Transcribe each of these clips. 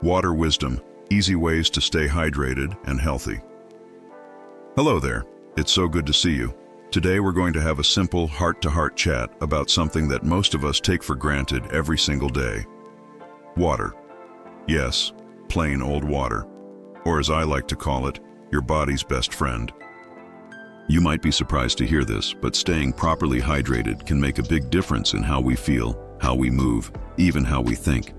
Water wisdom, easy ways to stay hydrated and healthy. Hello there, it's so good to see you. Today we're going to have a simple heart-to-heart chat about something that most of us take for granted every single day. Water. Yes, plain old water. Or as I like to call it, your body's best friend. You might be surprised to hear this, but staying properly hydrated can make a big difference in how we feel, how we move, even how we think.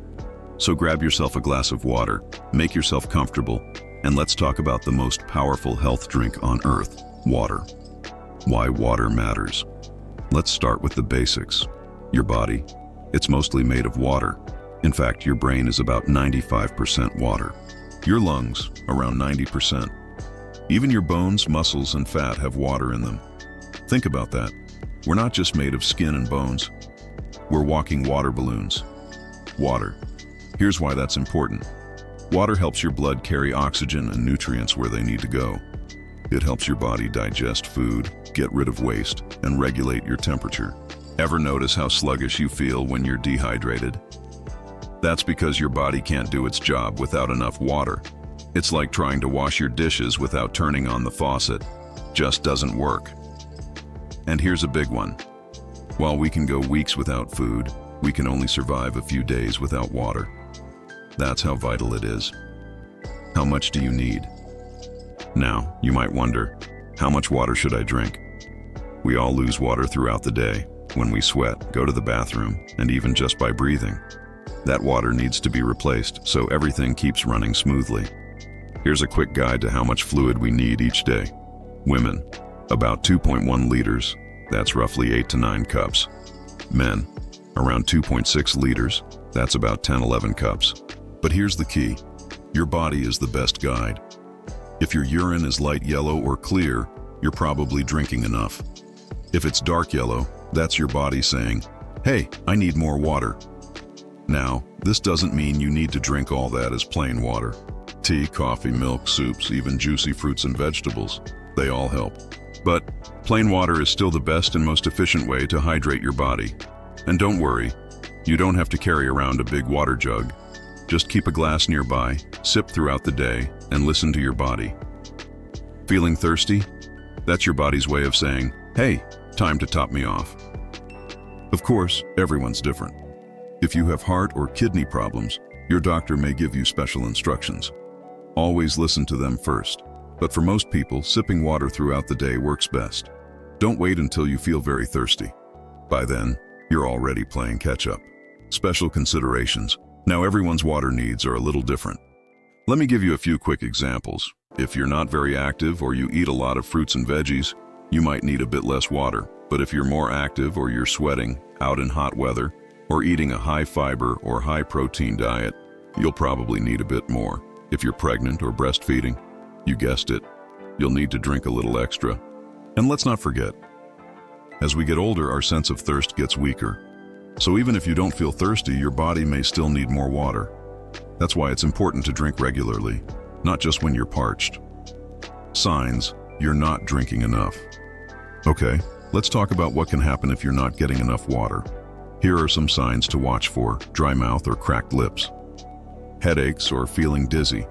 So grab yourself a glass of water, make yourself comfortable, and let's talk about the most powerful health drink on earth, water. Why water matters. Let's start with the basics. Your body, it's mostly made of water. In fact, your brain is about 95% water. Your lungs, around 90%. Even your bones, muscles, and fat have water in them. Think about that. We're not just made of skin and bones. We're walking water balloons. Water. Here's why that's important. Water helps your blood carry oxygen and nutrients where they need to go. It helps your body digest food, get rid of waste, and regulate your temperature. Ever notice how sluggish you feel when you're dehydrated? That's because your body can't do its job without enough water. It's like trying to wash your dishes without turning on the faucet. Just doesn't work. And here's a big one. While we can go weeks without food, we can only survive a few days without water. That's how vital it is. How much do you need? Now, you might wonder, how much water should I drink? We all lose water throughout the day, when we sweat, go to the bathroom, and even just by breathing. That water needs to be replaced so everything keeps running smoothly. Here's a quick guide to how much fluid we need each day. Women, about 2.1 liters, that's roughly 8 to 9 cups. Men, around 2.6 liters, that's about 10-11 cups. But here's the key. Your body is the best guide. If your urine is light yellow or clear, you're probably drinking enough. If it's dark yellow, that's your body saying, "Hey, I need more water." Now, this doesn't mean you need to drink all that as plain water. Tea, coffee, milk, soups, even juicy fruits and vegetables, they all help. But plain water is still the best and most efficient way to hydrate your body. And don't worry, you don't have to carry around a big water jug. Just keep a glass nearby, sip throughout the day, and listen to your body. Feeling thirsty? That's your body's way of saying, "Hey, time to top me off." Of course, everyone's different. If you have heart or kidney problems, your doctor may give you special instructions. Always listen to them first. But for most people, sipping water throughout the day works best. Don't wait until you feel very thirsty. By then, you're already playing catch-up. Special considerations. Now everyone's water needs are a little different. Let me give you a few quick examples. If you're not very active or you eat a lot of fruits and veggies, you might need a bit less water. But if you're more active or you're sweating, out in hot weather, or eating a high-fiber or high-protein diet, you'll probably need a bit more. If you're pregnant or breastfeeding, you guessed it, you'll need to drink a little extra. And let's not forget, as we get older, our sense of thirst gets weaker. So even if you don't feel thirsty, your body may still need more water. That's why it's important to drink regularly, not just when you're parched. Signs you're not drinking enough. Okay, let's talk about what can happen if you're not getting enough water. Here are some signs to watch for: dry mouth or cracked lips, headaches or feeling dizzy,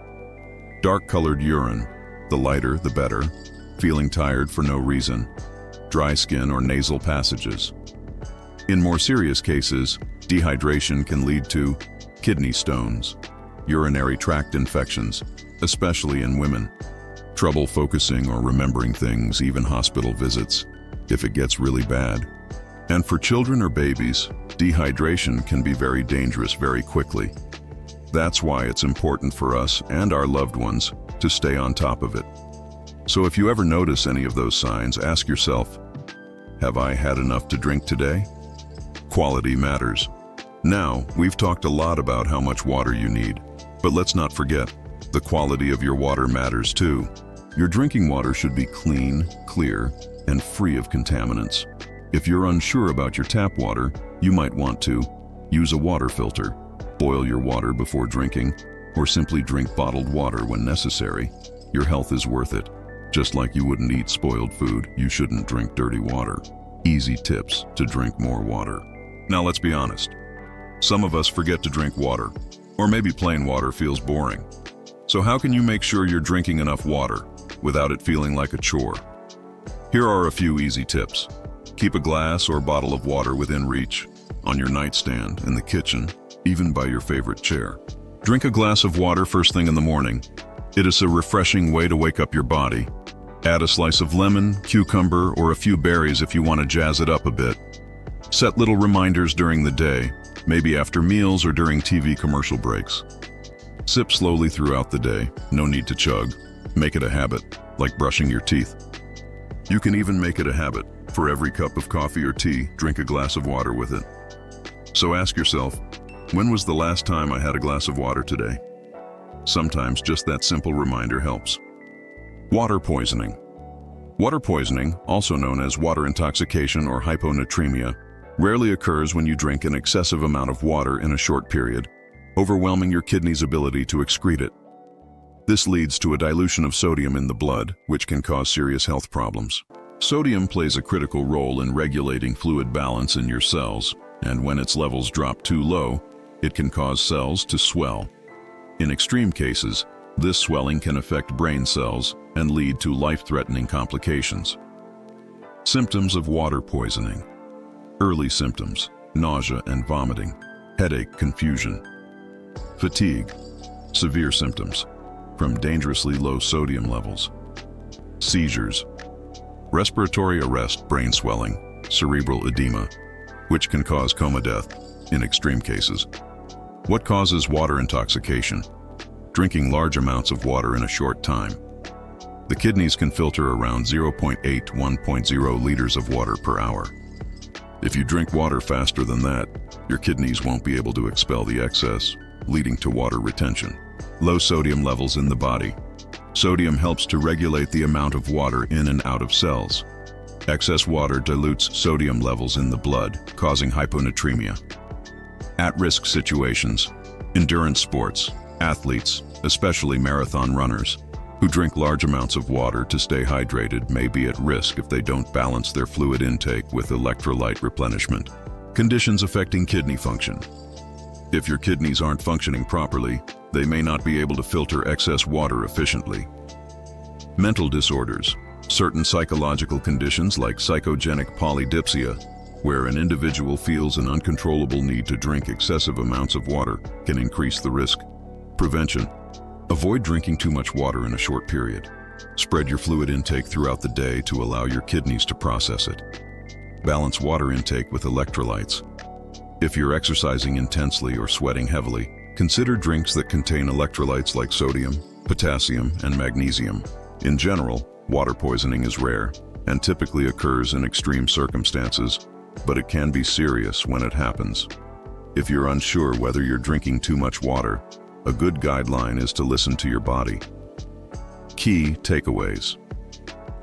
dark-colored urine, the lighter the better, feeling tired for no reason, dry skin or nasal passages. In more serious cases, dehydration can lead to kidney stones, urinary tract infections, especially in women, trouble focusing or remembering things, even hospital visits, if it gets really bad. And for children or babies, dehydration can be very dangerous very quickly. That's why it's important for us and our loved ones to stay on top of it. So if you ever notice any of those signs, ask yourself, have I had enough to drink today? Quality matters. Now, we've talked a lot about how much water you need, but let's not forget, the quality of your water matters too. Your drinking water should be clean, clear, and free of contaminants. If you're unsure about your tap water, you might want to use a water filter, boil your water before drinking, or simply drink bottled water when necessary. Your health is worth it. Just like you wouldn't eat spoiled food, you shouldn't drink dirty water. Easy tips to drink more water. Now let's be honest. Some of us forget to drink water, Or maybe plain water feels boring. So how can you make sure you're drinking enough water without it feeling like a chore? Here are a few easy tips. Keep a glass or bottle of water within reach, on your nightstand, in the kitchen, even by your favorite chair. Drink a glass of water first thing in the morning. It is a refreshing way to wake up your body. Add a slice of lemon, cucumber, or a few berries if you want to jazz it up a bit. Set little reminders during the day, maybe after meals or during TV commercial breaks. Sip slowly throughout the day, no need to chug. Make it a habit, like brushing your teeth. You can even make it a habit. For every cup of coffee or tea, drink a glass of water with it. So ask yourself, when was the last time I had a glass of water today? Sometimes just that simple reminder helps. Water poisoning. Water poisoning, also known as water intoxication or hyponatremia, rarely occurs when you drink an excessive amount of water in a short period, overwhelming your kidney's ability to excrete it. This leads to a dilution of sodium in the blood, which can cause serious health problems. Sodium plays a critical role in regulating fluid balance in your cells, and when its levels drop too low, it can cause cells to swell. In extreme cases, this swelling can affect brain cells and lead to life-threatening complications. Symptoms of water poisoning. Early symptoms: nausea and vomiting, headache, confusion. Fatigue. Severe symptoms, from dangerously low sodium levels. Seizures. Respiratory arrest, brain swelling, cerebral edema, which can cause coma death in extreme cases. What causes water intoxication? Drinking large amounts of water in a short time. The kidneys can filter around 0.8 to 1.0 liters of water per hour. If you drink water faster than that, your kidneys won't be able to expel the excess, leading to water retention. Low sodium levels in the body. Sodium helps to regulate the amount of water in and out of cells. Excess water dilutes sodium levels in the blood, causing hyponatremia. At-risk situations. Endurance sports. Athletes, especially marathon runners, who drink large amounts of water to stay hydrated may be at risk if they don't balance their fluid intake with electrolyte replenishment. Conditions affecting kidney function. If your kidneys aren't functioning properly, they may not be able to filter excess water efficiently. Mental disorders. Certain psychological conditions like psychogenic polydipsia, where an individual feels an uncontrollable need to drink excessive amounts of water, can increase the risk. Prevention. Avoid drinking too much water in a short period. Spread your fluid intake throughout the day to allow your kidneys to process it. Balance water intake with electrolytes. If you're exercising intensely or sweating heavily, consider drinks that contain electrolytes like sodium, potassium, and magnesium. In general, water poisoning is rare and typically occurs in extreme circumstances, but it can be serious when it happens. If you're unsure whether you're drinking too much water, a good guideline is to listen to your body. Key takeaways.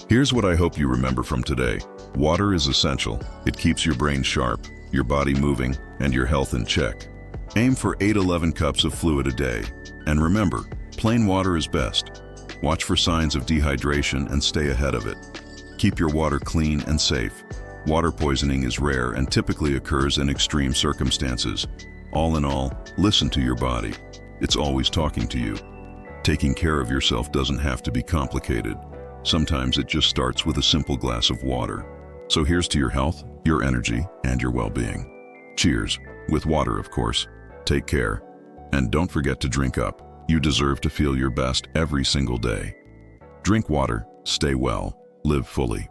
Here's what I hope you remember from today. Water is essential. It keeps your brain sharp, your body moving, and your health in check. Aim for 8-11 cups of fluid a day. And remember, plain water is best. Watch for signs of dehydration and stay ahead of it. Keep your water clean and safe. Water poisoning is rare and typically occurs in extreme circumstances. All in all, listen to your body. It's always talking to you. Taking care of yourself doesn't have to be complicated. Sometimes it just starts with a simple glass of water. So here's to your health, your energy, and your well-being. Cheers, with water of course. Take care. And don't forget to drink up. You deserve to feel your best every single day. Drink water, stay well, live fully.